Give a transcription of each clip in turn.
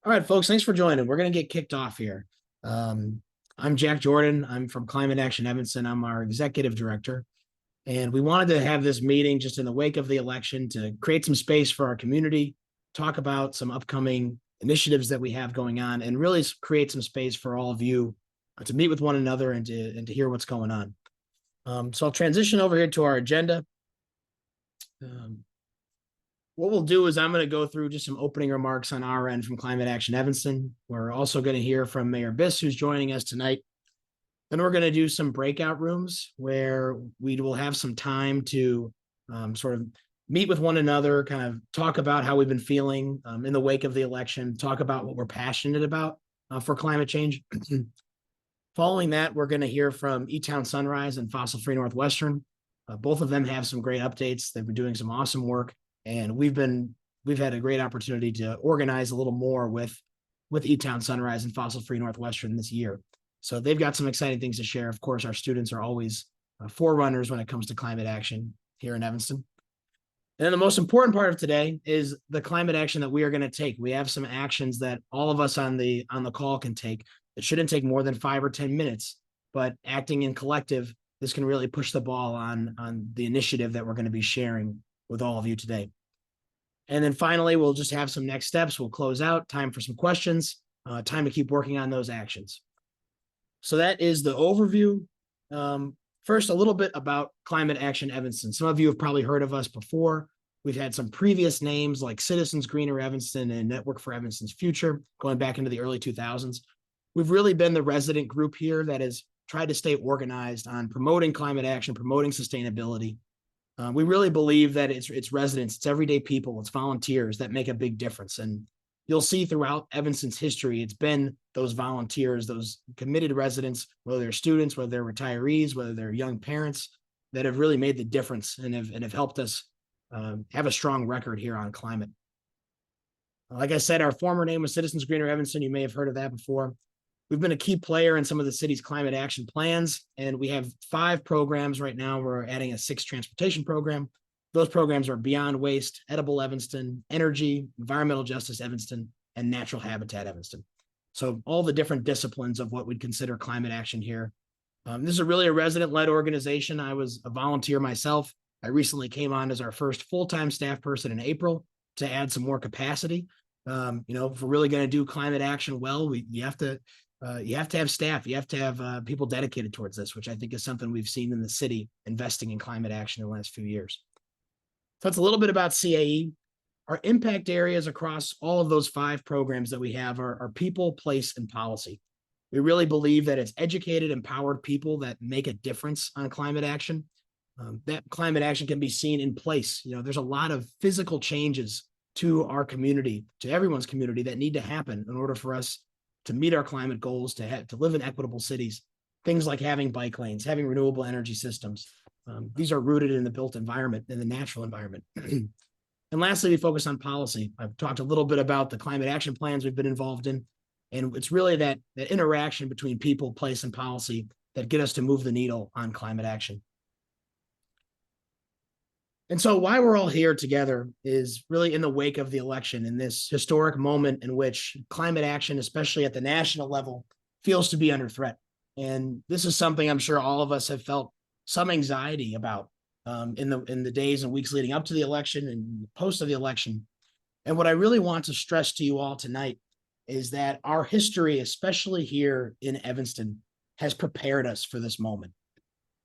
All right, folks, thanks for joining. We're going to get kicked off here. Um, I'm Jack Jordan. I'm from Climate Action Evanston. I'm our executive director. And we wanted to have this meeting just in the wake of the election to create some space for our community, talk about some upcoming initiatives that we have going on, and really create some space for all of you to meet with one another and to hear what's going on. So I'll transition over here to our agenda. Um, what we'll do is I'm going to go through just some opening remarks on our end from Climate Action Evanston. We're also going to hear from Mayor Biss, who's joining us tonight. Then we're going to do some breakout rooms where we will have some time to sort of meet with one another, kind of talk about how we've been feeling in the wake of the election, talk about what we're passionate about for climate change. Following that, we're going to hear from eTown Sunrise and Fossil Free Northwestern. Both of them have some great updates. They've been doing some awesome work, and we've had a great opportunity to organize a little more with eTown Sunrise and Fossil Free Northwestern this year. So they've got some exciting things to share. Of course, our students are always forerunners when it comes to climate action here in Evanston. And then the most important part of today is the climate action that we are going to take. We have some actions that all of us on the call can take. It shouldn't take more than 5 or 10 minutes, but acting in collective, this can really push the ball on the initiative that we're going to be sharing with all of you today. And then finally, we'll just have some next steps. We'll close out, time for some questions, time to keep working on those actions. So that is the overview. First, a little bit about Climate Action Evanston. Some of you have probably heard of us before. We've had some previous names like Citizens Greener Evanston and Network for Evanston's Future, going back into the early 2000s. We've really been the resident group here that has tried to stay organized on promoting climate action, promoting sustainability. We really believe that it's residents, it's everyday people, it's volunteers that make a big difference. And you'll see throughout Evanston's history, it's been those volunteers, those committed residents, whether they're students, whether they're retirees, whether they're young parents, that have really made the difference and have helped us have a strong record here on climate. Like I said, our former name was Citizens Greener Evanston. You may have heard of that before. We've been a key player in some of the city's climate action plans, and we have 5 programs right now. We're adding a 6th transportation program. Those programs are Beyond Waste, Edible Evanston, Energy, Environmental Justice Evanston, and Natural Habitat Evanston. So all the different disciplines of what we'd consider climate action here. This is really a resident-led organization. I was a volunteer myself. I recently came on as our first full-time staff person in April to add some more capacity. If we're really going to do climate action well, you have to have staff. You have to have people dedicated towards this, which I think is something we've seen in the city investing in climate action in the last few years. So that's a little bit about CAE. Our impact areas across all of those 5 programs that we have are people, place, and policy. We really believe that it's educated, empowered people that make a difference on climate action. That climate action can be seen in place. There's a lot of physical changes to our community, to everyone's community, that need to happen in order for us to meet our climate goals, to live in equitable cities. Things like having bike lanes, having renewable energy systems. These are rooted in the built environment, in the natural environment. And lastly, we focus on policy. I've talked a little bit about the climate action plans we've been involved in, and it's really that interaction between people, place, and policy that get us to move the needle on climate action. And so why we're all here together is really in the wake of the election, in this historic moment in which climate action, especially at the national level, feels to be under threat. And this is something I'm sure all of us have felt some anxiety about in the days and weeks leading up to the election and post of the election. And what I really want to stress to you all tonight is that our history, especially here in Evanston, has prepared us for this moment.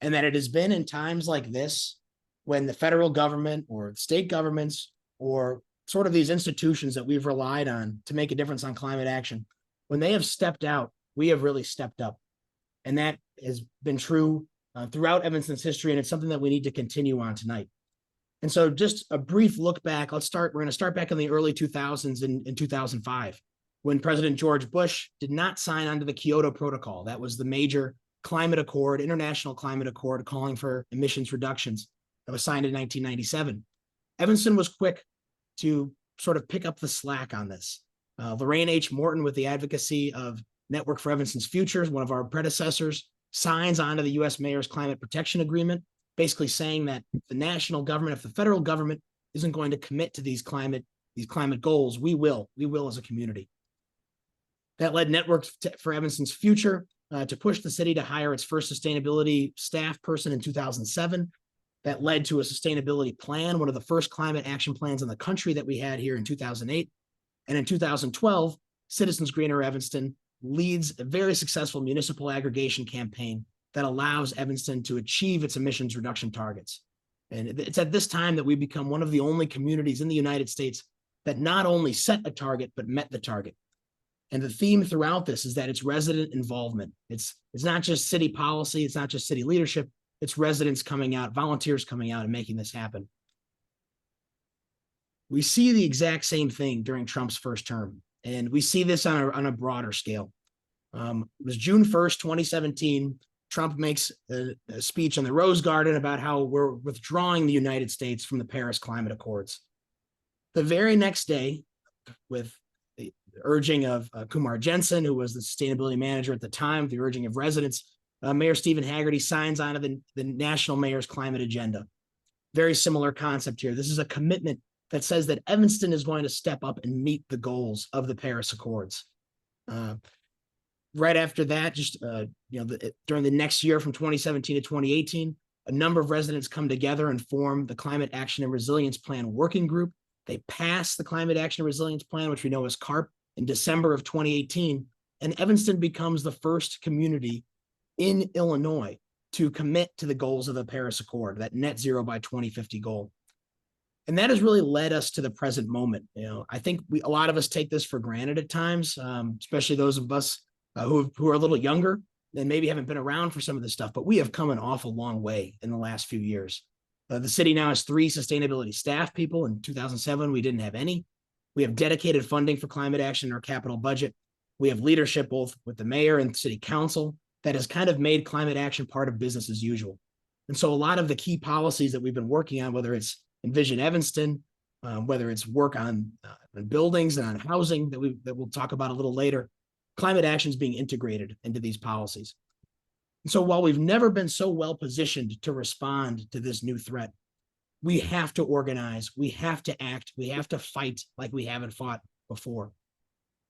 And that it has been in times like this when the federal government or state governments or sort of these institutions that we've relied on to make a difference on climate action, when they have stepped out, we have really stepped up. And that has been true throughout Evanston's history, and it's something that we need to continue on tonight. And so just a brief look back, we're going to start back in the early 2000s in 2005, when President George Bush did not sign onto the Kyoto Protocol. That was the major climate accord, international climate accord, calling for emissions reductions that was signed in 1997. Evanston was quick to sort of pick up the slack on this. Lorraine H. Morton, with the advocacy of Network for Evanston's Future, one of our predecessors, signs onto the U.S. Mayor's Climate Protection Agreement, basically saying that the national government, if the federal government isn't going to commit to these climate goals, we will as a community. That led Network for Evanston's Future to push the city to hire its first sustainability staff person in 2007. That led to a sustainability plan, one of the first climate action plans in the country that we had here in 2008. And in 2012, Citizens Greener Evanston leads a very successful municipal aggregation campaign that allows Evanston to achieve its emissions reduction targets. And it's at this time that we become one of the only communities in the United States that not only set a target, but met the target. And the theme throughout this is that it's resident involvement. It's not just city policy, it's not just city leadership, it's residents coming out, volunteers coming out and making this happen. We see the exact same thing during Trump's first term, and we see this on a broader scale. It was June 1st, 2017. Trump makes a speech on the Rose Garden about how we're withdrawing the United States from the Paris Climate Accords. The very next day, with the urging of Kumar Jensen, who was the sustainability manager at the time, the urging of residents, Mayor Stephen Haggerty signs onto the National Mayor's Climate Agenda. Very similar concept here. This is a commitment that says that Evanston is going to step up and meet the goals of the Paris Accords. Right after that, during the next year from 2017 to 2018, a number of residents come together and form the Climate Action and Resilience Plan Working Group. They pass the Climate Action and Resilience Plan, which we know as CARP, in December of 2018, and Evanston becomes the first community in Illinois to commit to the goals of the Paris Accord, that net zero by 2050 goal. And that has really led us to the present moment. I think a lot of us take this for granted at times, especially those of us who are a little younger and maybe haven't been around for some of this stuff, but we have come an awful long way in the last few years. The city now has 3 sustainability staff people. In 2007, we didn't have any. We have dedicated funding for climate action in our capital budget. We have leadership both with the mayor and city council that has kind of made climate action part of business as usual. And so a lot of the key policies that we've been working on, whether it's Envision Evanston, whether it's work on buildings and on housing that we'll talk about a little later, climate action is being integrated into these policies. And so while we've never been so well positioned to respond to this new threat, we have to organize, we have to act, we have to fight like we haven't fought before.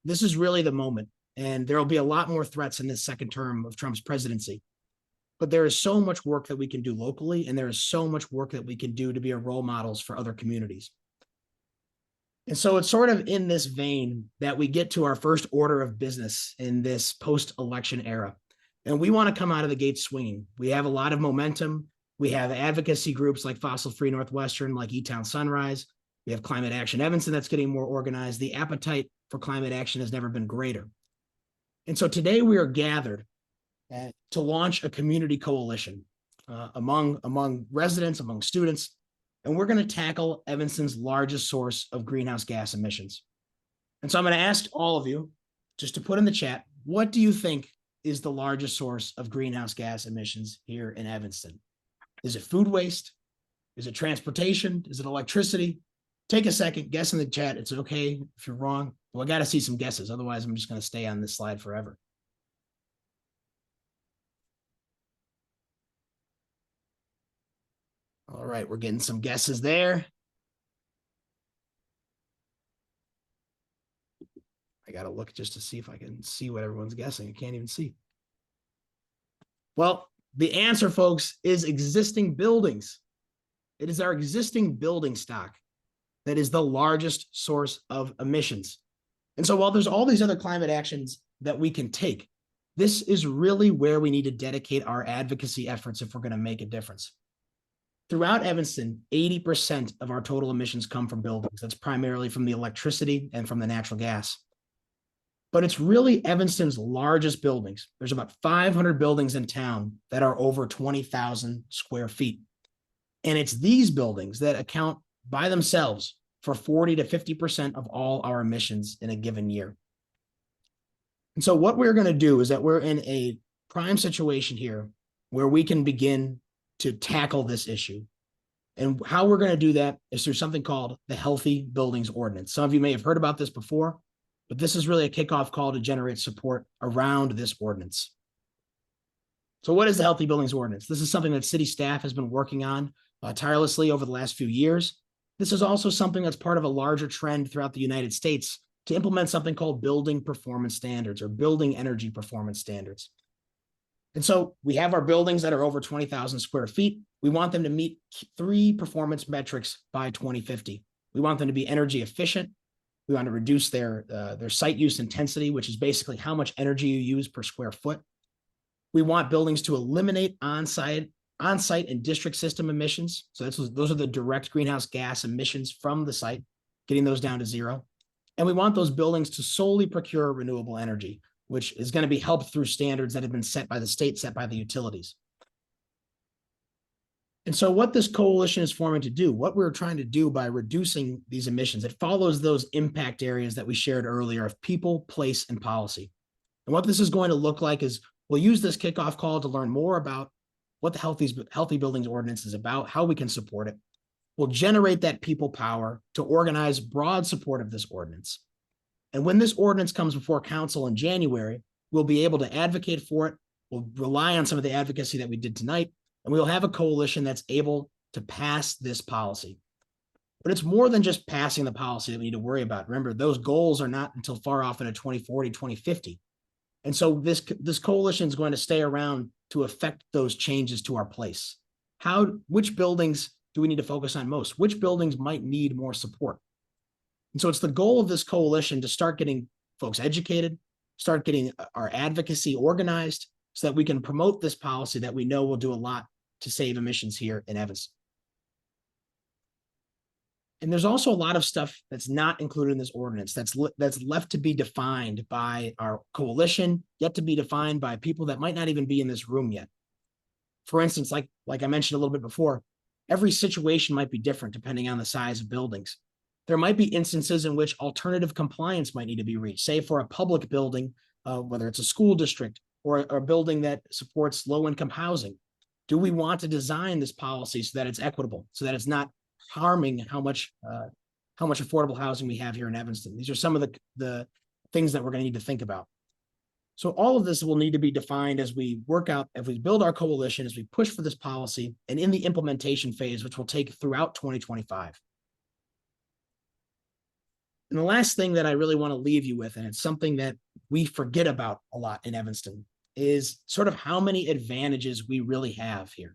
This is really the moment, and there will be a lot more threats in this second term of Trump's presidency. But there is so much work that we can do locally, and there is so much work that we can do to be role models for other communities. And so it's sort of in this vein that we get to our first order of business in this post-election era. And we want to come out of the gate swinging. We have a lot of momentum. We have advocacy groups like Fossil Free Northwestern, like eTown Sunrise. We have Climate Action Evanston that's getting more organized. The appetite for climate action has never been greater. And so today we are gathered to launch a community coalition among residents, among students, and we're going to tackle Evanston's largest source of greenhouse gas emissions. And so I'm going to ask all of you just to put in the chat, what do you think is the largest source of greenhouse gas emissions here in Evanston? Is it food waste? Is it transportation? Is it electricity? Take a second, guess in the chat. It's okay if you're wrong. Well, I got to see some guesses. Otherwise, I'm just going to stay on this slide forever. All right, we're getting some guesses there. I got to look just to see if I can see what everyone's guessing. I can't even see. Well, the answer, folks, is existing buildings. It is our existing building stock that is the largest source of emissions. And so while there's all these other climate actions that we can take, this is really where we need to dedicate our advocacy efforts if we're going to make a difference. Throughout Evanston, 80% of our total emissions come from buildings. That's primarily from the electricity and from the natural gas. But it's really Evanston's largest buildings. There's about 500 buildings in town that are over 20,000 square feet. And it's these buildings that account by themselves for 40 to 50% of all our emissions in a given year. And so what we're going to do is that we're in a prime situation here where we can begin to tackle this issue. And how we're going to do that is through something called the Healthy Buildings Ordinance. Some of you may have heard about this before, but this is really a kickoff call to generate support around this ordinance. So what is the Healthy Buildings Ordinance? This is something that city staff has been working on tirelessly over the last few years. This is also something that's part of a larger trend throughout the United States to implement something called building performance standards or building energy performance standards. And so we have our buildings that are over 20,000 square feet. We want them to meet 3 performance metrics by 2050. We want them to be energy efficient. We want to reduce their site use intensity, which is basically how much energy you use per square foot. We want buildings to eliminate on-site and district system emissions. So those are the direct greenhouse gas emissions from the site, getting those down to 0. And we want those buildings to solely procure renewable energy, which is going to be helped through standards that have been set by the state, set by the utilities. And so what this coalition is forming to do, what we're trying to do by reducing these emissions, it follows those impact areas that we shared earlier of people, place, and policy. And what this is going to look like is we'll use this kickoff call to learn more about what the Healthy Buildings Ordinance is about, how we can support it. We'll generate that people power to organize broad support of this ordinance. And when this ordinance comes before council in January, we'll be able to advocate for it. We'll rely on some of the advocacy that we did tonight, and we'll have a coalition that's able to pass this policy. But it's more than just passing the policy that we need to worry about. Remember, those goals are not until far off into 2040, 2050. And so this coalition is going to stay around to affect those changes to our place. Which buildings do we need to focus on most? Which buildings might need more support? And so it's the goal of this coalition to start getting folks educated, start getting our advocacy organized so that we can promote this policy that we know will do a lot to save emissions here in Evanston. And there's also a lot of stuff that's not included in this ordinance that's left to be defined by our coalition, yet to be defined by people that might not even be in this room yet. For instance, like I mentioned a little bit before, every situation might be different depending on the size of buildings. There might be instances in which alternative compliance might need to be reached, say for a public building, whether it's a school district or a building that supports low-income housing. Do we want to design this policy so that it's equitable, so that it's not harming how much affordable housing we have here in Evanston? These are some of the things that we're going to need to think about. So all of this will need to be defined as we work out, if we build our coalition, as we push for this policy, and in the implementation phase, which will take throughout 2025. And the last thing that I really want to leave you with, and it's something that we forget about a lot in Evanston, is sort of how many advantages we really have here.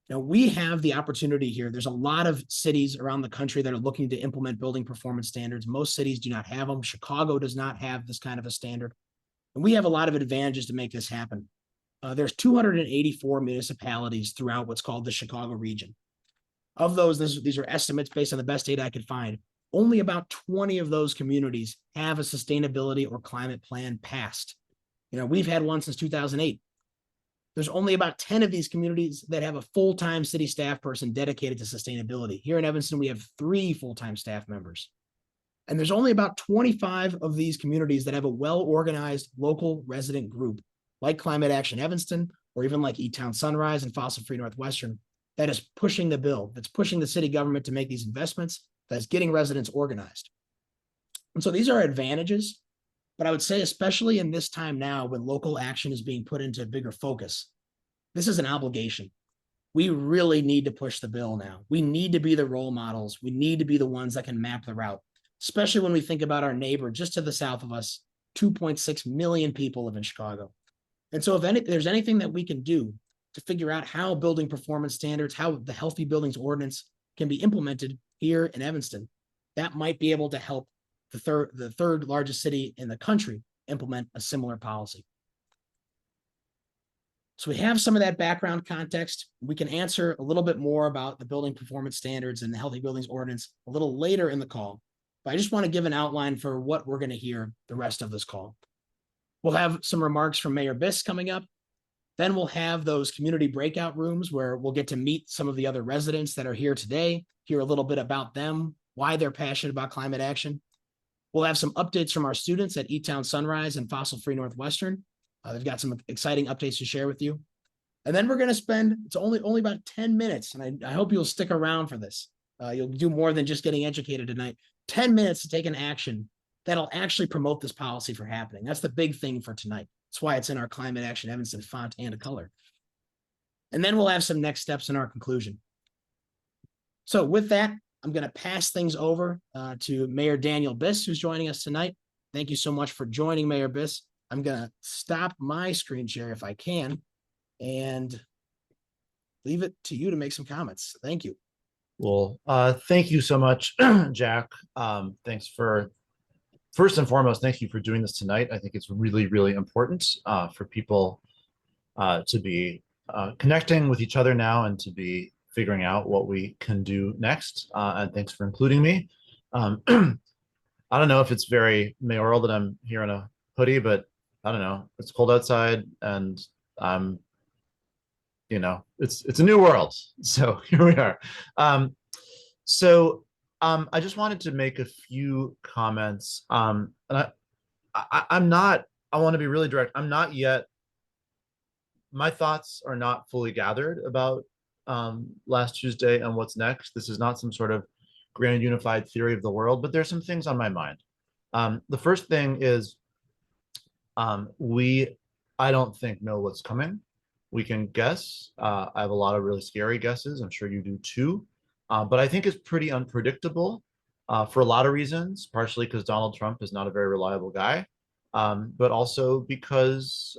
Now, we have the opportunity here. There's a lot of cities around the country that are looking to implement building performance standards. Most cities do not have them. Chicago does not have this kind of a standard. And we have a lot of advantages to make this happen. There's 284 municipalities throughout what's called the Chicago region. Of those, these are estimates based on the best data I could find. Only about 20 of those communities have a sustainability or climate plan passed. We've had one since 2008. There's only about 10 of these communities that have a full-time city staff person dedicated to sustainability. Here in Evanston, we have 3 full-time staff members. And there's only about 25 of these communities that have a well-organized local resident group, like Climate Action Evanston, or even like eTown Sunrise and Fossil-Free Northwestern, that is pushing the bill, that's pushing the city government to make these investments, that's getting residents organized. And so these are advantages, but I would say, especially in this time now when local action is being put into bigger focus, this is an obligation. We really need to push the bill now. We need to be the role models. We need to be the ones that can map the route, especially when we think about our neighbor just to the south of us. 2.6 million people live in Chicago. And so if there's anything that we can do to figure out how building performance standards, how the Healthy Buildings Ordinance can be implemented here in Evanston, that might be able to help the third largest city in the country implement a similar policy. So we have some of that background context. We can answer a little bit more about the building performance standards and the Healthy Buildings Ordinance a little later in the call. But I just want to give an outline for what we're going to hear the rest of this call. We'll have some remarks from Mayor Biss coming up. Then we'll have those community breakout rooms where we'll get to meet some of the other residents that are here today, hear a little bit about them, why they're passionate about climate action. We'll have some updates from our students at eTown Sunrise and Fossil-Free Northwestern. They've got some exciting updates to share with you. And then we're going to spend, it's only about 10 minutes, and I hope you'll stick around for this. You'll do more than just getting educated tonight. 10 minutes to take an action that'll actually promote this policy for happening. That's the big thing for tonight. That's why it's in our Climate Action Evanston font and a color. And then we'll have some next steps in our conclusion. So with that, I'm going to pass things over to Mayor Daniel Biss, who's joining us tonight. Thank you so much for joining, Mayor Biss. I'm going to stop my screen share if I can and leave it to you to make some comments. Thank you. Well, thank you so much, Jack. Thanks for, first and foremost, thank you for doing this tonight. I think it's really, really important for people to be connecting with each other now and to be figuring out what we can do next. And thanks for including me. I don't know if it's very mayoral that I'm here in a hoodie, but I don't know. It's cold outside, and I'm, it's a new world. So here we are. I just wanted to make a few comments. And I'm not. I want to be really direct. I'm not yet. My thoughts are not fully gathered about last Tuesday and what's next. This is not some sort of grand unified theory of the world, but there's some things on my mind. The first thing is I don't think know what's coming. We can guess. I have a lot of really scary guesses. I'm sure you do too. But I think it's pretty unpredictable for a lot of reasons, partially because Donald Trump is not a very reliable guy, but also because,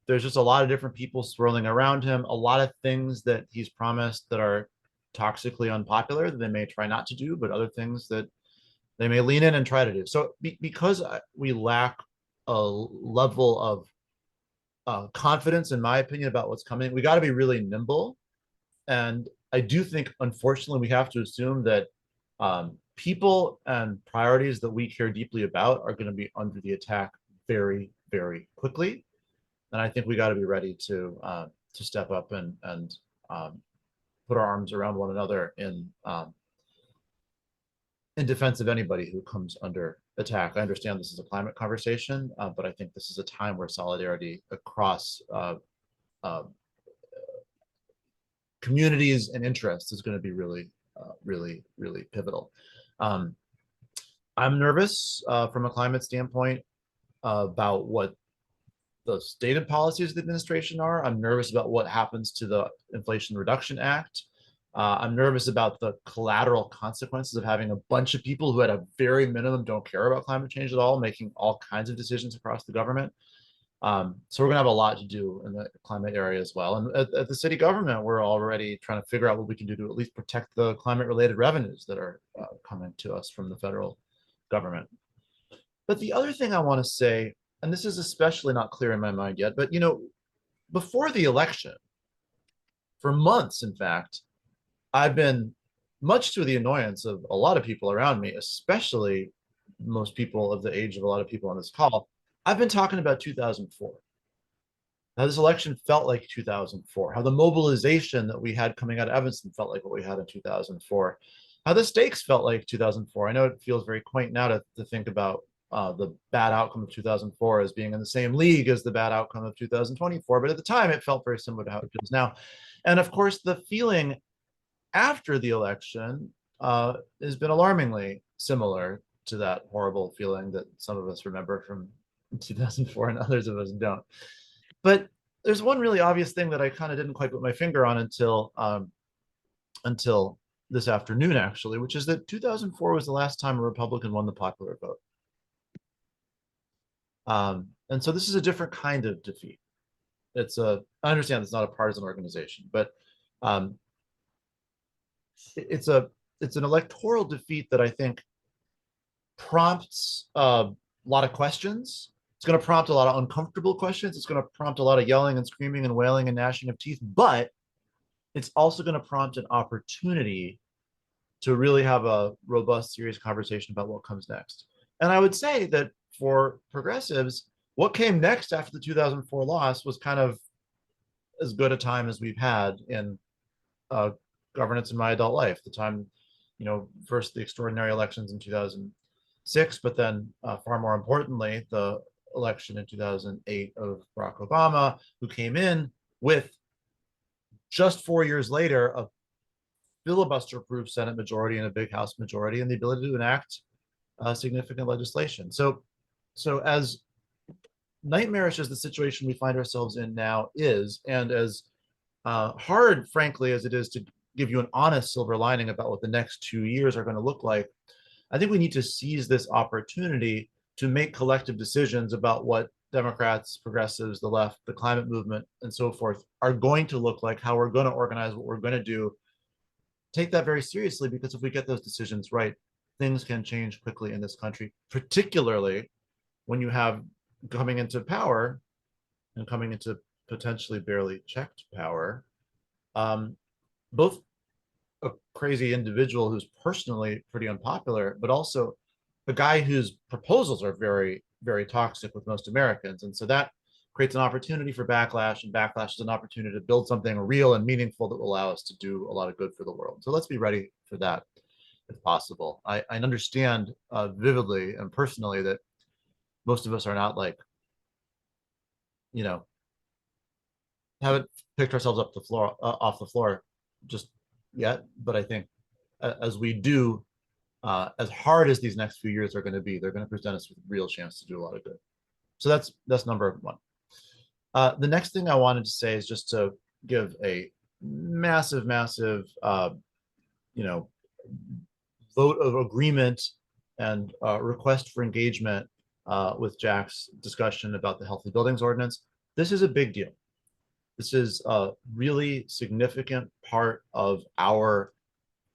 there's just a lot of different people swirling around him, a lot of things that he's promised that are toxically unpopular that they may try not to do, but other things that they may lean in and try to do. So because we lack a level of confidence, in my opinion, about what's coming, we got to be really nimble. And I do think, unfortunately, we have to assume that people and priorities that we care deeply about are going to be under the attack very, very quickly. And I think we got to be ready to step up and put our arms around one another in defense of anybody who comes under attack. I understand this is a climate conversation, but I think this is a time where solidarity across communities and interests is going to be really, really, really pivotal. I'm nervous from a climate standpoint about what the stated policies of the administration are. I'm nervous about what happens to the Inflation Reduction Act. I'm nervous about the collateral consequences of having a bunch of people who at a very minimum don't care about climate change at all, making all kinds of decisions across the government. So we're gonna have a lot to do in the climate area as well. And at the city government, we're already trying to figure out what we can do to at least protect the climate related revenues that are coming to us from the federal government. But the other thing I wanna say, and this is especially not clear in my mind yet, but before the election, for months, in fact, I've been, much to the annoyance of a lot of people around me, especially most people of the age of a lot of people on this call, I've been talking about 2004. How this election felt like 2004, how the mobilization that we had coming out of Evanston felt like what we had in 2004, how the stakes felt like 2004. I know it feels very quaint now to think about the bad outcome of 2004 as being in the same league as the bad outcome of 2024, but at the time it felt very similar to how it feels now. And of course, the feeling after the election has been alarmingly similar to that horrible feeling that some of us remember from 2004 and others of us don't. But there's one really obvious thing that I kind of didn't quite put my finger on until this afternoon, actually, which is that 2004 was the last time a Republican won the popular vote. And so this is a different kind of defeat. I understand it's not a partisan organization, but it's an electoral defeat that I think prompts a lot of questions. It's going to prompt a lot of uncomfortable questions. It's going to prompt a lot of yelling and screaming and wailing and gnashing of teeth, but it's also going to prompt an opportunity to really have a robust, serious conversation about what comes next. And I would say that for progressives, what came next after the 2004 loss was kind of as good a time as we've had in governance in my adult life. The time, first the extraordinary elections in 2006, but then far more importantly, the election in 2008 of Barack Obama, who came in with, just 4 years later, a filibuster-proof Senate majority and a big House majority and the ability to enact significant legislation. So as nightmarish as the situation we find ourselves in now is, and as hard, frankly, as it is to give you an honest silver lining about what the next 2 years are going to look like, I think we need to seize this opportunity to make collective decisions about what Democrats, progressives, the left, the climate movement, and so forth are going to look like, how we're going to organize, what we're going to do. Take that very seriously, because if we get those decisions right, things can change quickly in this country, particularly when you have coming into power and coming into potentially barely checked power, both a crazy individual who's personally pretty unpopular, but also a guy whose proposals are very, very toxic with most Americans. And so that creates an opportunity for backlash, and backlash is an opportunity to build something real and meaningful that will allow us to do a lot of good for the world. So let's be ready for that if possible. I understand vividly and personally that most of us are not like, you know, haven't picked ourselves up the floor off the floor just yet, but I think as we do, as hard as these next few years are going to be, they're going to present us with a real chance to do a lot of good. So that's number one. The next thing I wanted to say is just to give a massive, massive, you know, vote of agreement and request for engagement with Jack's discussion about the Healthy Buildings Ordinance. This is a big deal. This is a really significant part of our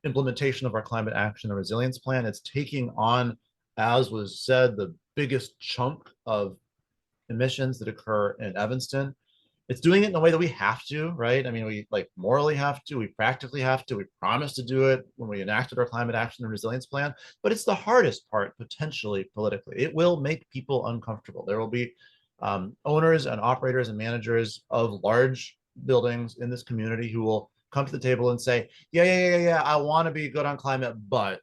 implementation of our climate action and resilience plan. It's taking on, as was said, the biggest chunk of emissions that occur in Evanston. It's doing it in a way that we have to, right? I mean, we like morally have to, we practically have to, we promised to do it when we enacted our climate action and resilience plan, but it's the hardest part potentially politically. It will make people uncomfortable. There will be owners and operators and managers of large buildings in this community who will come to the table and say, yeah, I want to be good on climate, but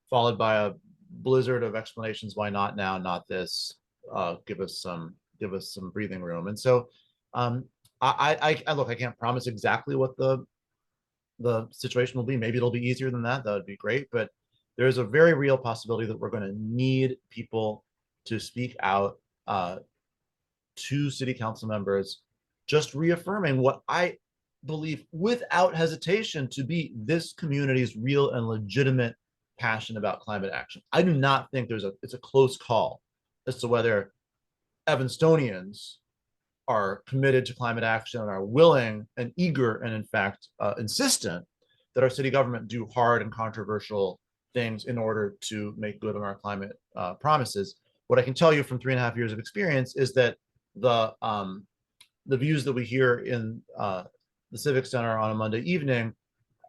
followed by a blizzard of explanations. Why not now? Not this. Give us some breathing room. And so I look, I can't promise exactly what the situation will be. Maybe it'll be easier than that. That would be great. But there's a very real possibility that we're going to need people to speak out to city council members, just reaffirming what I believe without hesitation to be this community's real and legitimate passion about climate action. I do not think it's a close call as to whether Evanstonians are committed to climate action and are willing and eager and in fact insistent that our city government do hard and controversial things in order to make good on our climate promises. What I can tell you from 3.5 years of experience is that the views that we hear in the Civic Center on a Monday evening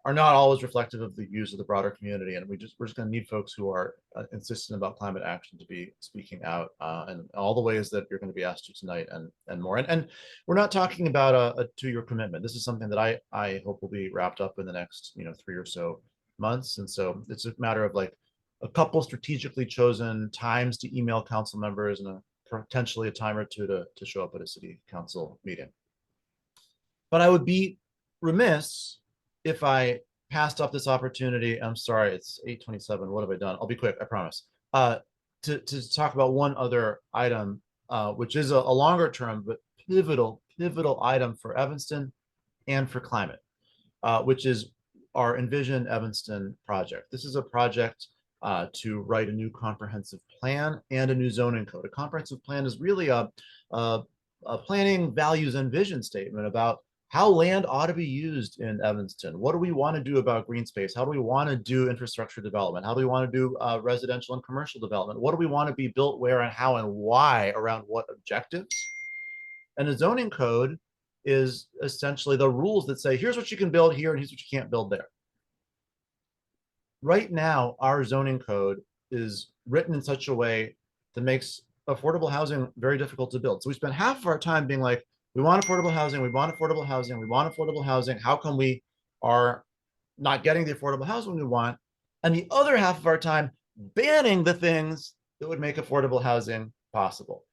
are not always reflective of the views of the broader community. And we're just going to need folks who are insistent about climate action to be speaking out in all the ways that you're going to be asked to tonight and more. And we're not talking about a 2-year commitment. This is something that I hope will be wrapped up in the next 3 or so months. And so it's a matter of like a couple strategically chosen times to email council members and potentially a time or two to show up at a city council meeting. But I would be remiss if I passed up this opportunity. I'm sorry, it's 8:27. What have I done? I'll be quick, I promise. To talk about one other item, which is a longer term but pivotal item for Evanston and for climate, which is our Envision Evanston project. This is a project to write a new comprehensive plan and a new zoning code. A comprehensive plan is really a planning, values, and vision statement about how land ought to be used in Evanston. What do we want to do about green space? How do we want to do infrastructure development? How do we want to do residential and commercial development? What do we want to be built where and how and why around what objectives? And a zoning code is essentially the rules that say, here's what you can build here and here's what you can't build there. Right now, our zoning code is written in such a way that makes affordable housing very difficult to build. So we spend half of our time being like, we want affordable housing, we want affordable housing, we want affordable housing. How come we are not getting the affordable housing we want? And the other half of our time banning the things that would make affordable housing possible.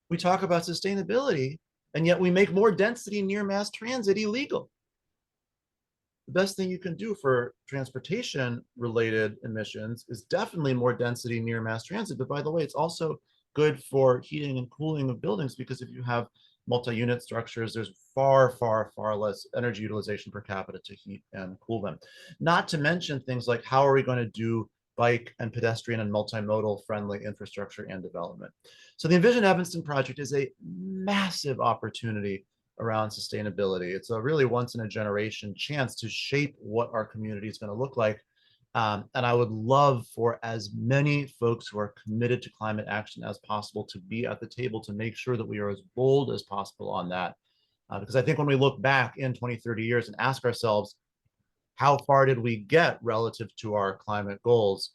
We talk about sustainability, and yet we make more density near mass transit illegal. The best thing you can do for transportation related emissions is definitely more density near mass transit. But by the way, it's also good for heating and cooling of buildings, because if you have multi-unit structures, there's far, far, far less energy utilization per capita to heat and cool them. Not to mention things like how are we going to do bike and pedestrian and multimodal friendly infrastructure and development. So the Envision Evanston project is a massive opportunity around sustainability. It's a really once in a generation chance to shape what our community is going to look like. And I would love for as many folks who are committed to climate action as possible to be at the table to make sure that we are as bold as possible on that. Because I think when we look back in 20, 30 years and ask ourselves, how far did we get relative to our climate goals?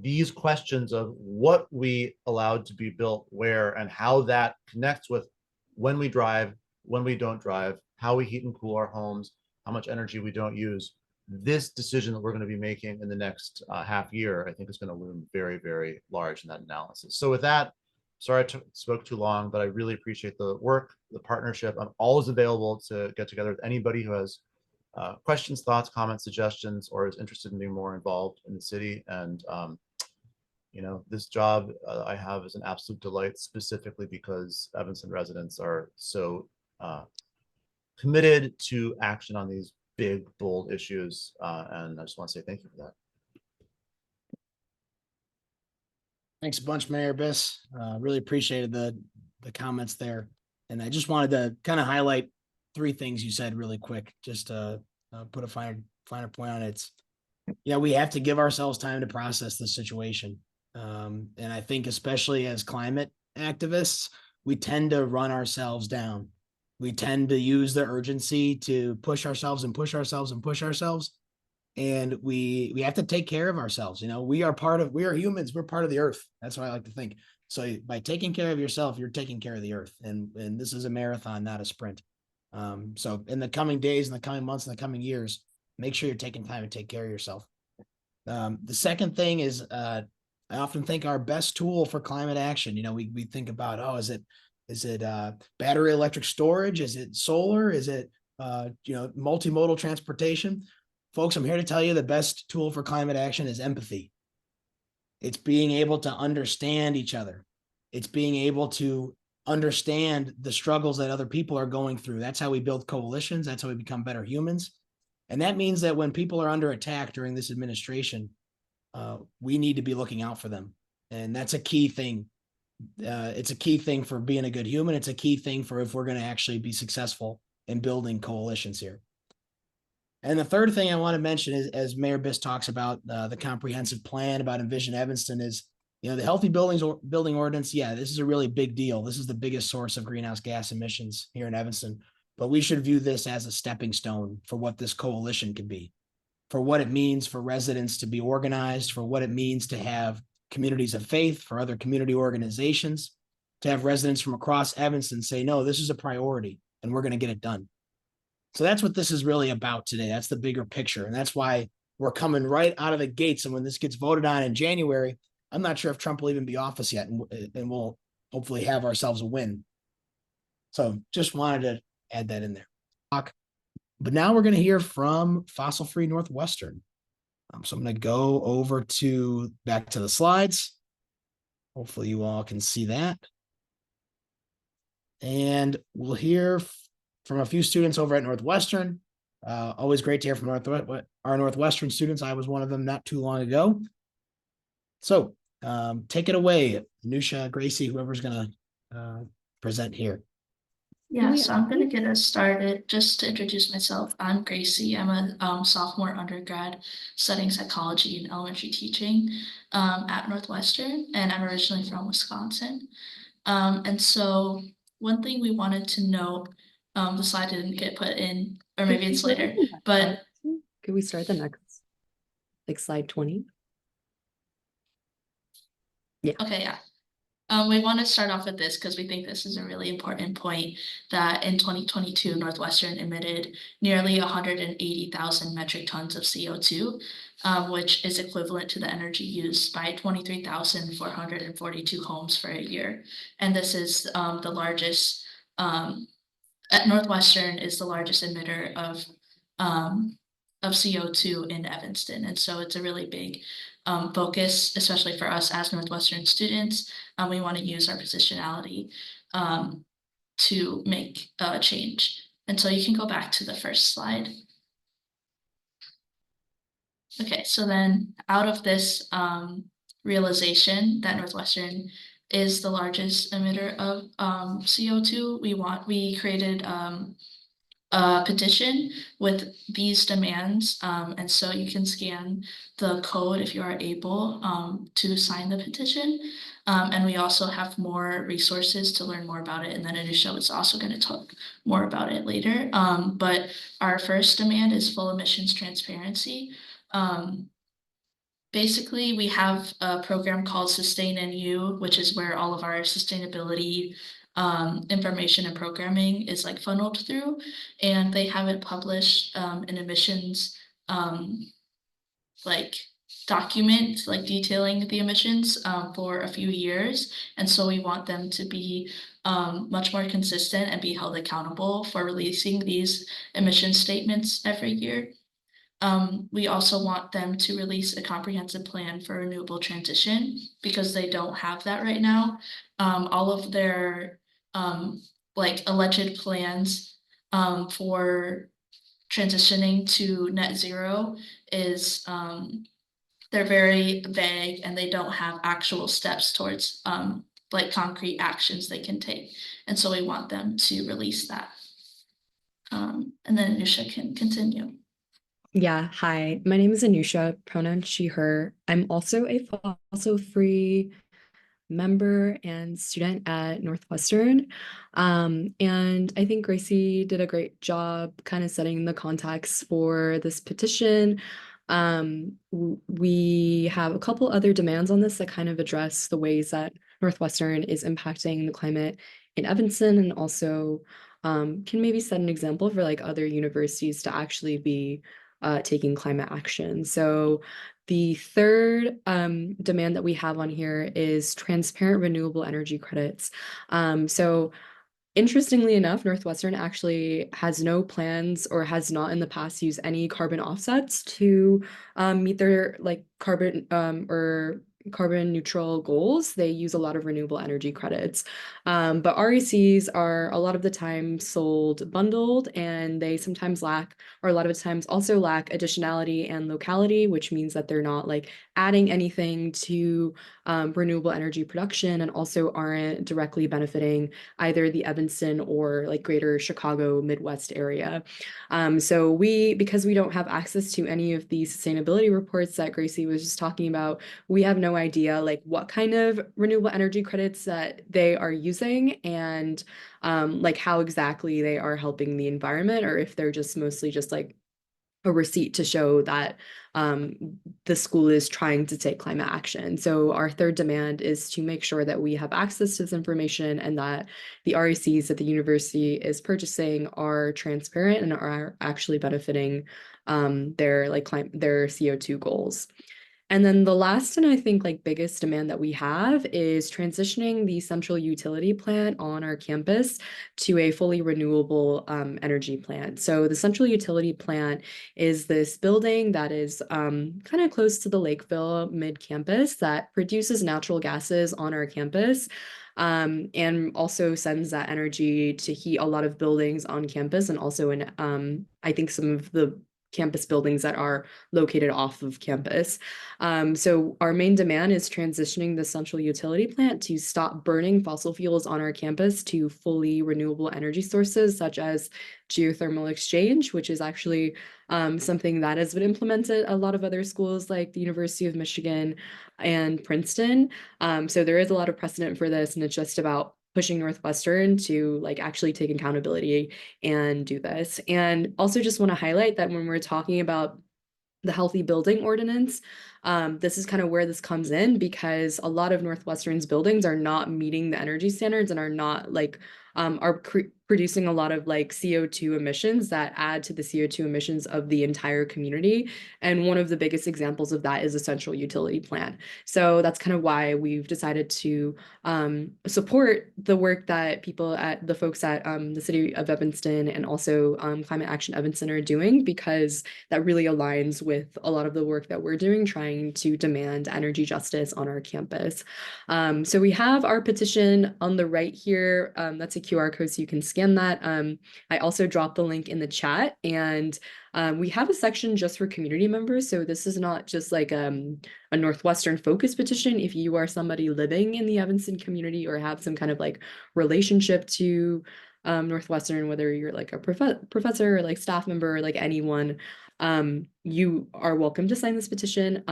These questions of what we allowed to be built where and how that connects with when we drive, when we don't drive, how we heat and cool our homes, how much energy we don't use. This decision that we're going to be making in the next half year, I think is going to loom very, very large in that analysis. So with that, sorry I spoke too long, but I really appreciate the work, the partnership. I'm always available to get together with anybody who has questions, thoughts, comments, suggestions, or is interested in being more involved in the city. And you know, this job I have is an absolute delight, specifically because Evanston residents are so committed to action on these big, bold issues. And I just want to say thank you for that. Thanks a bunch, Mayor Biss. Really appreciated the comments there. And I just wanted to kind of highlight 3 things you said really quick, just to put a finer point on it. It's, you know, we have to give ourselves time to process the situation. And I think especially as climate activists, we tend to run ourselves down. We tend to use the urgency to push ourselves and push ourselves and push ourselves. And we have to take care of ourselves. You know, we are humans. We're part of the earth. That's what I like to think. So by taking care of yourself, you're taking care of the earth. And this is a marathon, not a sprint. So in the coming days, in the coming months, in the coming years, make sure you're taking time to take care of yourself. The second thing is, I often think our best tool for climate action, you know, we think about, oh, is it battery electric storage? Is it solar? Is it, you know, multimodal transportation? Folks, I'm here to tell you the best tool for climate action is empathy. It's being able to understand each other. It's being able to understand the struggles that other people are going through. That's how we build coalitions. That's how we become better humans. And that means that when people are under attack during this administration, we need to be looking out for them. And that's a key thing. It's a key thing for being a good human. It's a key thing for if we're going to actually be successful in building coalitions here. And the third thing I want to mention is, as Mayor Biss talks about the comprehensive plan about Envision Evanston, is, you know, the healthy building ordinance. Yeah, this is a really big deal. This is the biggest source of greenhouse gas emissions here in Evanston. But we should view this as a stepping stone for what this coalition can be, for what it means for residents to be organized, for what it means to have communities of faith, for other community organizations, to have residents from across Evanston say, no, this is a priority and we're going to get it done. So that's what this is really about today. That's the bigger picture. And that's why we're coming right out of the gates. And when this gets voted on in January, I'm not sure if Trump will even be office yet, and we'll hopefully have ourselves a win. So just wanted to add that in there. But now we're going to hear from Fossil Free Northwestern. So I'm going to go over back to the slides. Hopefully you all can see that. And we'll hear from a few students over at Northwestern. Always great to hear from our Northwestern students. I was one of them not too long ago. So take it away, Nusha, Gracie, whoever's going to present here. Yeah, so I'm going to get us started. Just to introduce myself, I'm Gracie. I'm a sophomore undergrad studying psychology and elementary teaching at Northwestern, and I'm originally from Wisconsin. And so one thing we wanted to note, the slide didn't get put in, or maybe it's later, but could we start the next, like slide 20? Yeah. Okay, yeah. We want to start off with this because we think this is a really important point, that in 2022, Northwestern emitted nearly 180,000 metric tons of CO2, which is equivalent to the energy used by 23,442 homes for a year. And this is the largest, at Northwestern is the largest emitter of CO2 in Evanston. And so it's a really big focus, especially for us as Northwestern students. We want to use our positionality to make a change. And so you can go back to the first slide. Okay, so then out of this realization that Northwestern is the largest emitter of CO2, we created a petition with these demands. And so you can scan the code if you are able to sign the petition. And we also have more resources to learn more about it. And then Anusha is also going to talk more about it later. But our first demand is full emissions transparency. Basically, we have a program called Sustain NU, which is where all of our sustainability information and programming is like funneled through, and they haven't published an emissions like document like detailing the emissions for a few years, and so we want them to be much more consistent and be held accountable for releasing these emission statements every year. We also want them to release a comprehensive plan for renewable transition because they don't have that right now. All of their like alleged plans for transitioning to net zero is they're very vague and they don't have actual steps towards like concrete actions they can take. And so we want them to release that. And then Anusha can continue. Yeah, hi. My name is Anusha, pronoun she, her. I'm also a fossil free member and student at Northwestern. And I think Gracie did a great job kind of setting the context for this petition. We have a couple other demands on this that kind of address the ways that Northwestern is impacting the climate in Evanston, and also can maybe set an example for like other universities to actually be taking climate action. So the third demand that we have on here is transparent renewable energy credits. So interestingly enough, Northwestern actually has no plans or has not in the past used any carbon offsets to meet their like carbon or carbon neutral goals. They use a lot of renewable energy credits. But RECs are a lot of the time sold bundled, and they sometimes lack, or a lot of the times also lack, additionality and locality, which means that they're not like adding anything to renewable energy production, and also aren't directly benefiting either the Evanston or like greater Chicago Midwest area. So because we don't have access to any of the sustainability reports that Gracie was just talking about, we have no idea like what kind of renewable energy credits that they are using, and like how exactly they are helping the environment, or if they're just mostly just like a receipt to show that the school is trying to take climate action. So our third demand is to make sure that we have access to this information, and that the RECs that the university is purchasing are transparent and are actually benefiting their CO2 goals. And then the last and I think like biggest demand that we have is transitioning the central utility plant on our campus to a fully renewable energy plant. So the central utility plant is this building that is kind of close to the Lakeville mid-campus that produces natural gases on our campus. And also sends that energy to heat a lot of buildings on campus, and also in I think some of the campus buildings that are located off of campus. So our main demand is transitioning the central utility plant to stop burning fossil fuels on our campus to fully renewable energy sources, such as geothermal exchange, which is actually something that has been implemented at a lot of other schools like the University of Michigan and Princeton. So there is a lot of precedent for this, and it's just about pushing Northwestern to like actually take accountability and do this. And also just want to highlight that when we're talking about the healthy building ordinance, this is kind of where this comes in, because a lot of Northwestern's buildings are not meeting the energy standards and are not like are producing a lot of like CO2 emissions that add to the CO2 emissions of the entire community. And one of the biggest examples of that is a central utility plant. So that's kind of why we've decided to support the work that the folks at the city of Evanston and also Climate Action Evanston are doing, because that really aligns with a lot of the work that we're doing, trying to demand energy justice on our campus. So we have our petition on the right here. That's a QR code, so you can scan that. I also dropped the link in the chat, and we have a section just for community members. So this is not just like a Northwestern focus petition. If you are somebody living in the Evanston community or have some kind of like relationship to Northwestern, whether you're like a professor or like staff member or like anyone, you are welcome to sign this petition.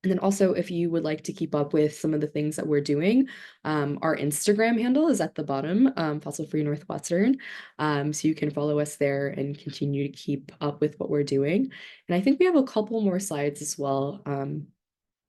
And then also, if you would like to keep up with some of the things that we're doing, our Instagram handle is at the bottom, Fossil Free Northwestern. So you can follow us there and continue to keep up with what we're doing. And I think we have a couple more slides as well.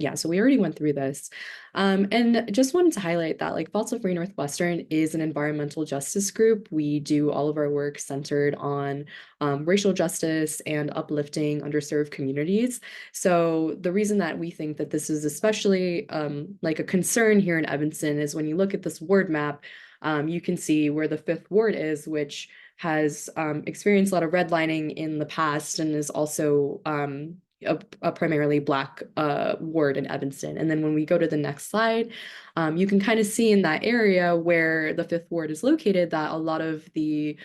Yeah, so we already went through this. And just wanted to highlight that like Fossil Free Northwestern is an environmental justice group. We do all of our work centered on racial justice and uplifting underserved communities. So the reason that we think that this is especially like a concern here in Evanston is when you look at this ward map, you can see where the 5th ward is, which has experienced a lot of redlining in the past and is also a primarily Black ward in Evanston. And then when we go to the next slide, you can kind of see in that area where the 5th ward is located that a lot of the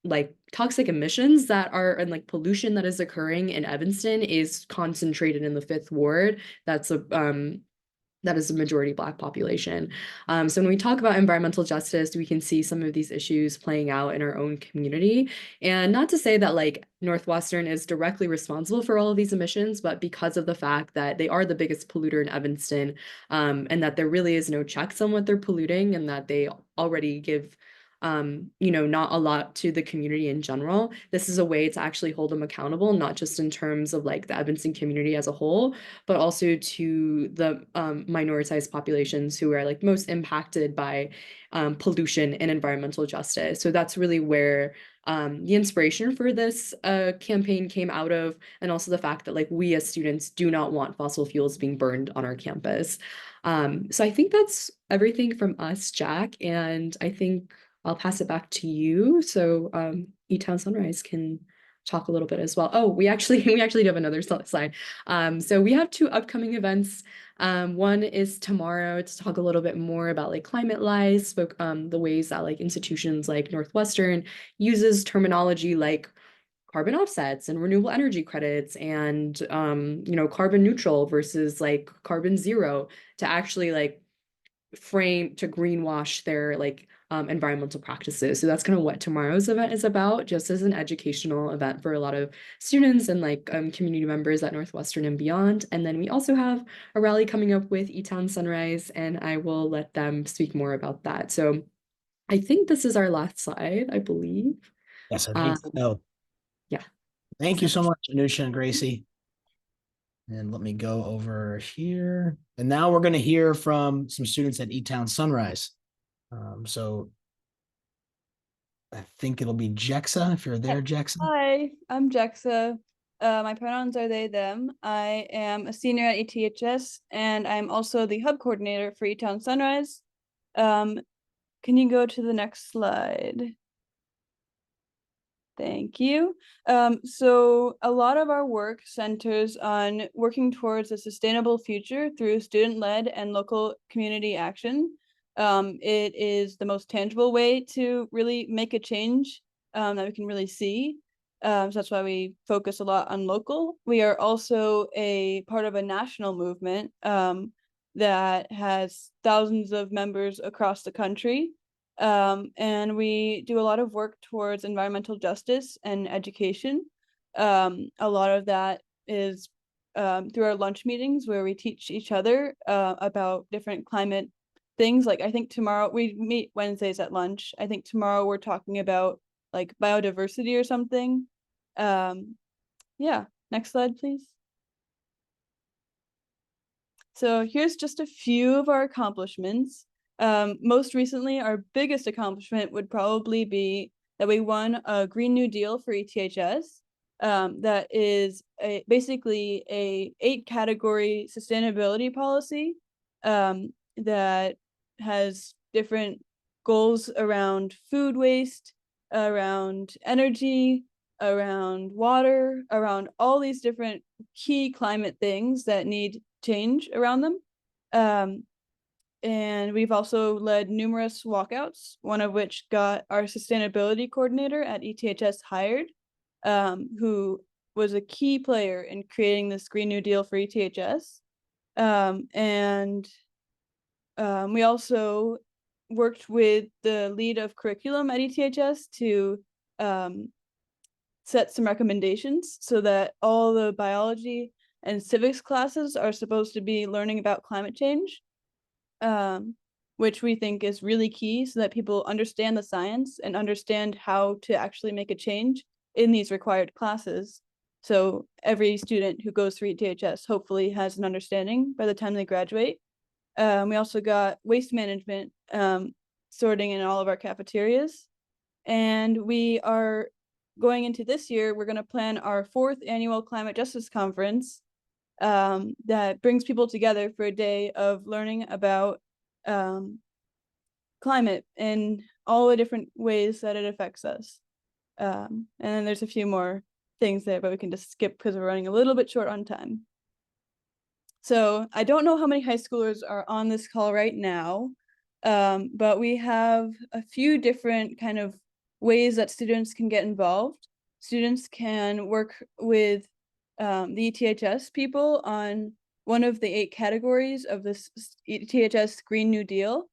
like toxic emissions that are and like pollution that is occurring in Evanston is concentrated in the 5th ward. That is a majority Black population. So when we talk about environmental justice, we can see some of these issues playing out in our own community. And not to say that like Northwestern is directly responsible for all of these emissions, but because of the fact that they are the biggest polluter in Evanston, and that there really is no checks on what they're polluting, and that they already give not a lot to the community in general. This is a way to actually hold them accountable, not just in terms of like the Evanston community as a whole, but also to the minoritized populations who are like most impacted by pollution and environmental justice. So that's really where the inspiration for this campaign came out of, and also the fact that like we as students do not want fossil fuels being burned on our campus. So I think that's everything from us, Jack, and I think I'll pass it back to you. So eTown Sunrise can talk a little bit as well. Oh, we actually do have another slide. So we have 2 upcoming events. One is tomorrow to talk a little bit more about like climate lies, the ways that like institutions like Northwestern uses terminology like carbon offsets and renewable energy credits and carbon neutral versus like carbon zero to actually like frame to greenwash their like environmental practices. So that's kind of what tomorrow's event is about, just as an educational event for a lot of students and like community members at Northwestern and beyond. And then we also have a rally coming up with eTown Sunrise, and I will let them speak more about that. So I think this is our last slide, I believe. Yes, I think so. Yeah. Thank you so much, Anusha and Gracie. And let me go over here. And now we're going to hear from some students at eTown Sunrise. So I think it'll be Jexa, if you're there, Jexa. Hi, I'm Jexa. My pronouns are they, them. I am a senior at ETHS, and I'm also the hub coordinator for eTown Sunrise. Can you go to the next slide? Thank you. So a lot of our work centers on working towards a sustainable future through student-led and local community action. It is the most tangible way to really make a change that we can really see. So that's why we focus a lot on local. We are also a part of a national movement that has thousands of members across the country. And we do a lot of work towards environmental justice and education. A lot of that is through our lunch meetings where we teach each other about different climate things. Like I think tomorrow we meet Wednesdays at lunch. I think tomorrow we're talking about like biodiversity or something. Yeah, next slide, please. So here's just a few of our accomplishments. Most recently, our biggest accomplishment would probably be that we won a Green New Deal for ETHS. That is basically a 8-category sustainability policy that has different goals around food waste, around energy, around water, around all these different key climate things that need change around them. And we've also led numerous walkouts, one of which got our sustainability coordinator at ETHS hired, who was a key player in creating this Green New Deal for ETHS. We also worked with the lead of curriculum at ETHS to set some recommendations so that all the biology and civics classes are supposed to be learning about climate change, which we think is really key so that people understand the science and understand how to actually make a change in these required classes. So every student who goes through ETHS hopefully has an understanding by the time they graduate. We also got waste management sorting in all of our cafeterias. And we are going into this year, we're going to plan our 4th annual Climate Justice Conference that brings people together for a day of learning about climate and all the different ways that it affects us. And then there's a few more things there, but we can just skip because we're running a little bit short on time. So I don't know how many high schoolers are on this call right now, but we have a few different kind of ways that students can get involved. Students can work with the ETHS people on one of the 8 categories of this ETHS Green New Deal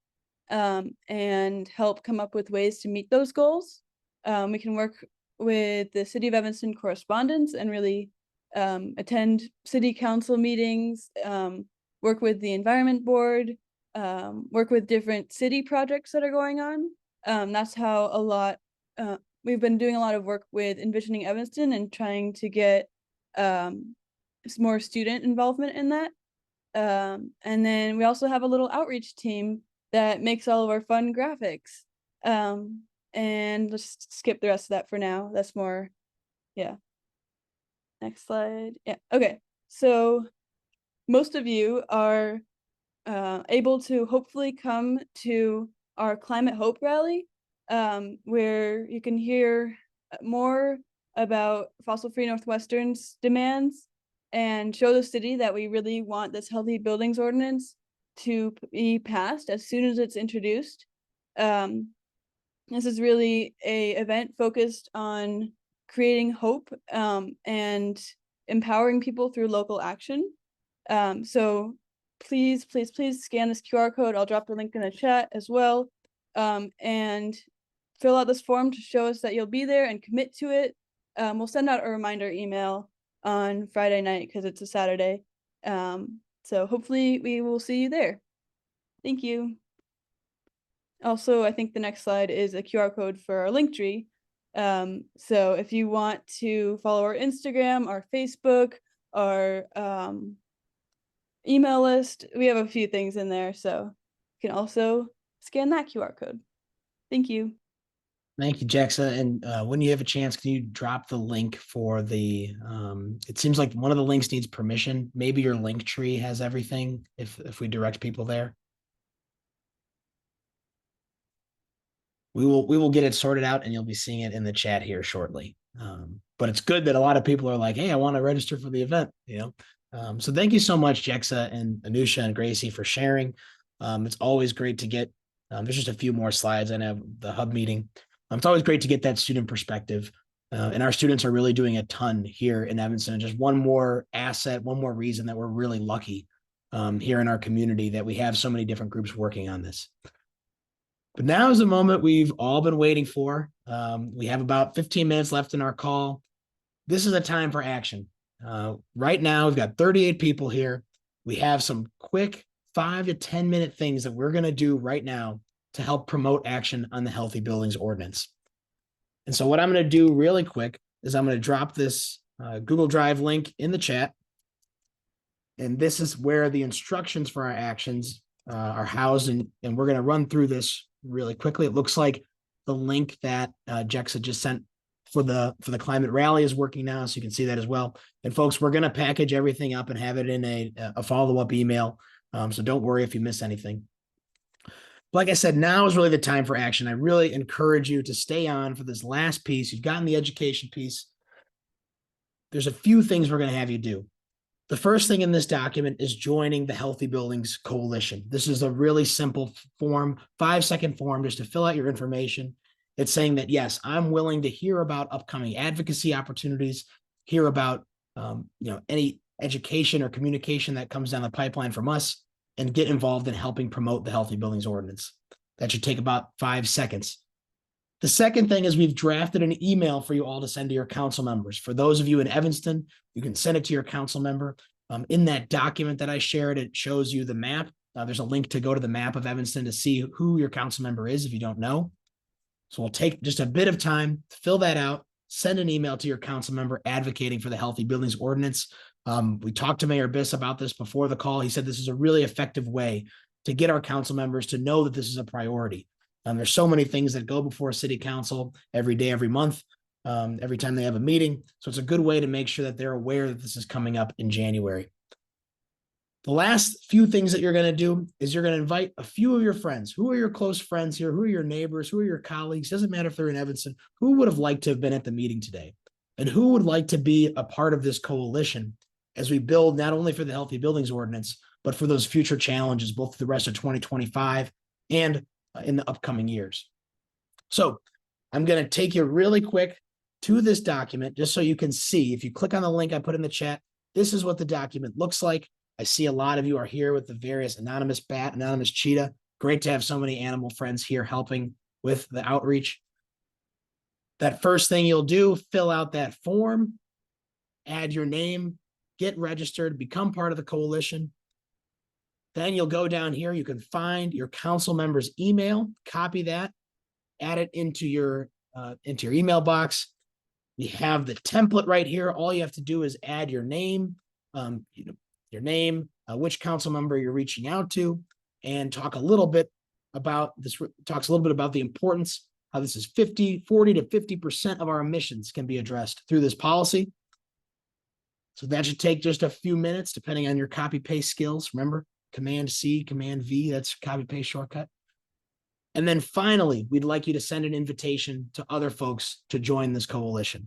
and help come up with ways to meet those goals. We can work with the City of Evanston correspondents and really attend city council meetings, work with the environment board, work with different city projects that are going on. That's how we've been doing a lot of work with Envisioning Evanston and trying to get more student involvement in that. And then we also have a little outreach team that makes all of our fun graphics. And let's skip the rest of that for now. That's more, yeah. Next slide. Yeah, okay. So most of you are able to hopefully come to our Climate Hope rally, where you can hear more about Fossil Free Northwestern's demands and show the city that we really want this healthy buildings ordinance to be passed as soon as it's introduced. This is really an event focused on creating hope and empowering people through local action. So please scan this QR code. I'll drop the link in the chat as well. And fill out this form to show us that you'll be there and commit to it. We'll send out a reminder email on Friday night because it's a Saturday. So hopefully we will see you there. Thank you. Also, I think the next slide is a QR code for our Linktree. So if you want to follow our Instagram, our Facebook, our email list, we have a few things in there. So you can also scan that QR code. Thank you. Thank you, Jexa. And when you have a chance, can you drop the link for the, it seems like one of the links needs permission. Maybe your Linktree has everything if we direct people there. We will get it sorted out and you'll be seeing it in the chat here shortly. But it's good that a lot of people are like, hey, I want to register for the event, So thank you so much, Jexa and Anusha and Gracie for sharing. It's always great to get, there's just a few more slides. I know the hub meeting. It's always great to get that student perspective. And our students are really doing a ton here in Evanston. Just one more asset, one more reason that we're really lucky here in our community that we have so many different groups working on this. But now is the moment we've all been waiting for. We have about 15 minutes left in our call. This is a time for action. Right now, we've got 38 people here. We have some quick 5 to 10 minute things that we're going to do right now to help promote action on the Healthy Buildings Ordinance. And so what I'm going to do really quick is I'm going to drop this Google Drive link in the chat. And this is where the instructions for our actions are housed, and we're going to run through this really quickly. It looks like the link that Jexa just sent for the climate rally is working now, so you can see that as well. And folks, we're going to package everything up and have it in a follow-up email. So don't worry if you miss anything. Like I said, now is really the time for action. I really encourage you to stay on for this last piece. You've gotten the education piece. There's a few things we're going to have you do. The first thing in this document is joining the Healthy Buildings Coalition. This is a really simple form, 5-second form, just to fill out your information. It's saying that, yes, I'm willing to hear about upcoming advocacy opportunities, hear about any education or communication that comes down the pipeline from us, and get involved in helping promote the Healthy Buildings Ordinance. That should take about 5 seconds. The second thing is we've drafted an email for you all to send to your council members. For those of you in Evanston, you can send it to your council member. In that document that I shared, it shows you the map. There's a link to go to the map of Evanston to see who your council member is if you don't know. So we'll take just a bit of time to fill that out, send an email to your council member advocating for the Healthy Buildings Ordinance. We talked to Mayor Biss about this before the call. He said this is a really effective way to get our council members to know that this is a priority. There's so many things that go before city council every day, every month, every time they have a meeting. So it's a good way to make sure that they're aware that this is coming up in January. The last few things that you're going to do is you're going to invite a few of your friends. Who are your close friends here? Who are your neighbors? Who are your colleagues? Doesn't matter if they're in Evanston. Who would have liked to have been at the meeting today? And who would like to be a part of this coalition as we build not only for the Healthy Buildings Ordinance, but for those future challenges, both the rest of 2025 and in the upcoming years. So I'm going to take you really quick to this document just so you can see. If you click on the link I put in the chat, this is what the document looks like. I see a lot of you are here with the various anonymous bat, anonymous cheetah. Great to have so many animal friends here helping with the outreach. That first thing you'll do, fill out that form, add your name, get registered, become part of the coalition. Then you'll go down here. You can find your council member's email, copy that, add it into your email box. We have the template right here. All you have to do is add your name, which council member you're reaching out to, and talk a little bit about this. Talks a little bit about the importance, how this is 40 to 50% of our emissions can be addressed through this policy. So that should take just a few minutes, depending on your copy paste skills. Remember, Command C, Command V, that's copy paste shortcut. And then finally, we'd like you to send an invitation to other folks to join this coalition.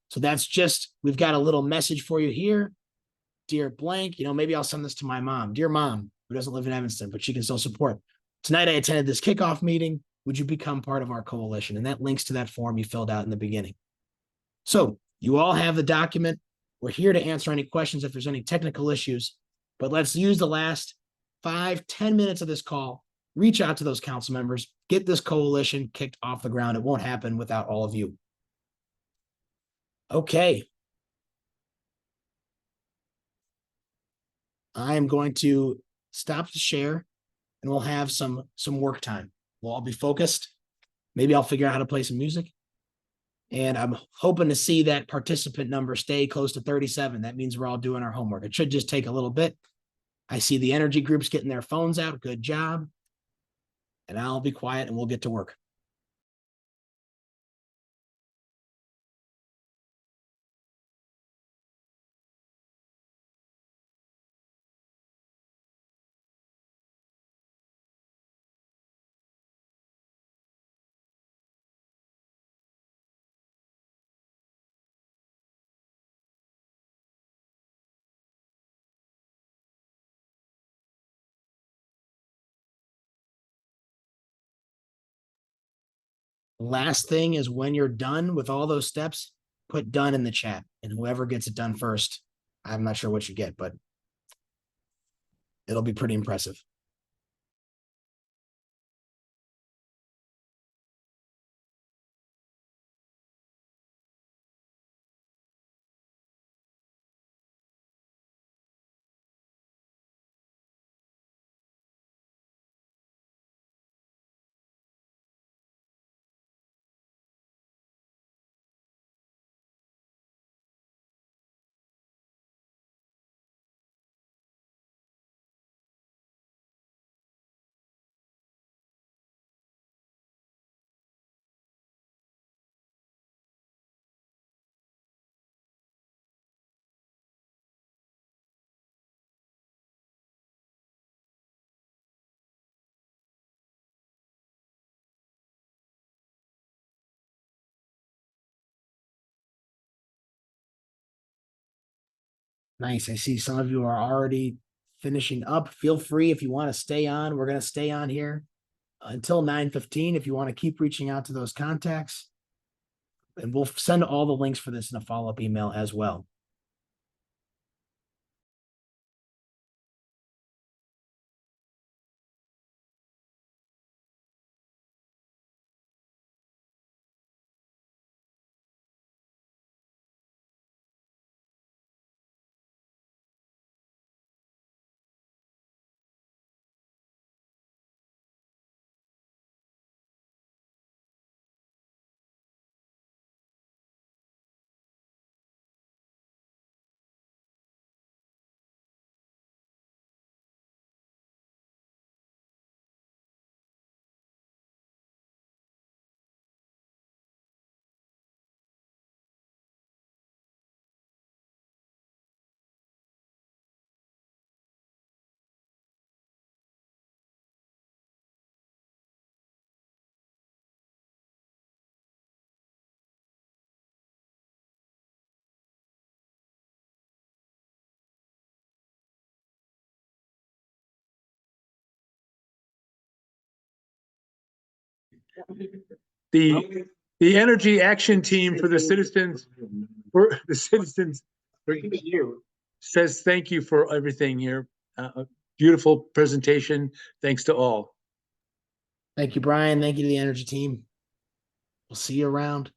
So that's just, we've got a little message for you here. Dear blank, maybe I'll send this to my mom. Dear mom, who doesn't live in Evanston, but she can still support. Tonight I attended this kickoff meeting. Would you become part of our coalition? And that links to that form you filled out in the beginning. So you all have the document. We're here to answer any questions if there's any technical issues, but let's use the last 5-10 minutes of this call, reach out to those council members, get this coalition kicked off the ground. It won't happen without all of you. Okay. I am going to stop the share and we'll have some work time. We'll all be focused. Maybe I'll figure out how to play some music. And I'm hoping to see that participant number stay close to 37. That means we're all doing our homework. It should just take a little bit. I see the energy groups getting their phones out. Good job. And I'll be quiet and we'll get to work. Last thing is when you're done with all those steps, put done in the chat, and whoever gets it done first, I'm not sure what you get, but it'll be pretty impressive. Nice. I see some of you are already finishing up. Feel free if you want to stay on. We're going to stay on here until 9:15 if you want to keep reaching out to those contacts. And we'll send all the links for this in a follow-up email as well. The energy action team for the citizens says thank you for everything here. Beautiful presentation. Thanks to all. Thank you, Brian. Thank you to the energy team. We'll see you around.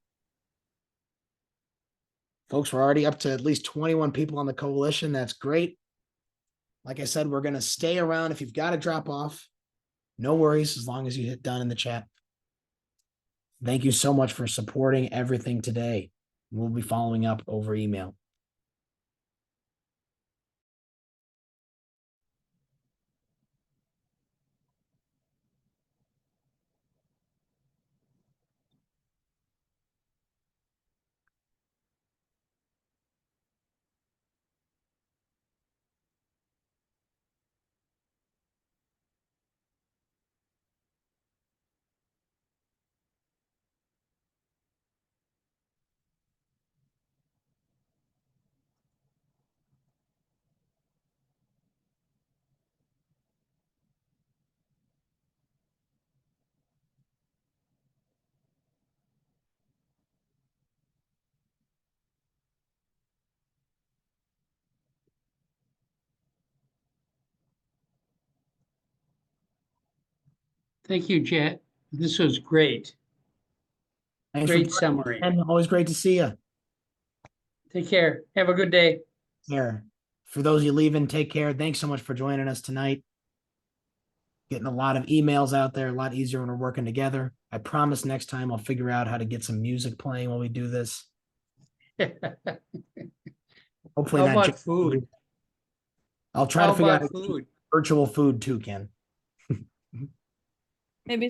Folks, we're already up to at least 21 people on the coalition. That's great. Like I said, we're going to stay around. If you've got to drop off, no worries, as long as you hit done in the chat. Thank you so much for supporting everything today. We'll be following up over email. Thank you, Jet. This was great. Thanks Great for summary. and always great to see you. Take care. Have a good day. There. For those of you leaving, take care. Thanks so much for joining us tonight. Getting a lot of emails out there, a lot easier when we're working together. I promise next time I'll figure out how to get some music playing while we do this. Hopefully How not about just food? I'll try How to figure out about food? virtual food too, Ken. Maybe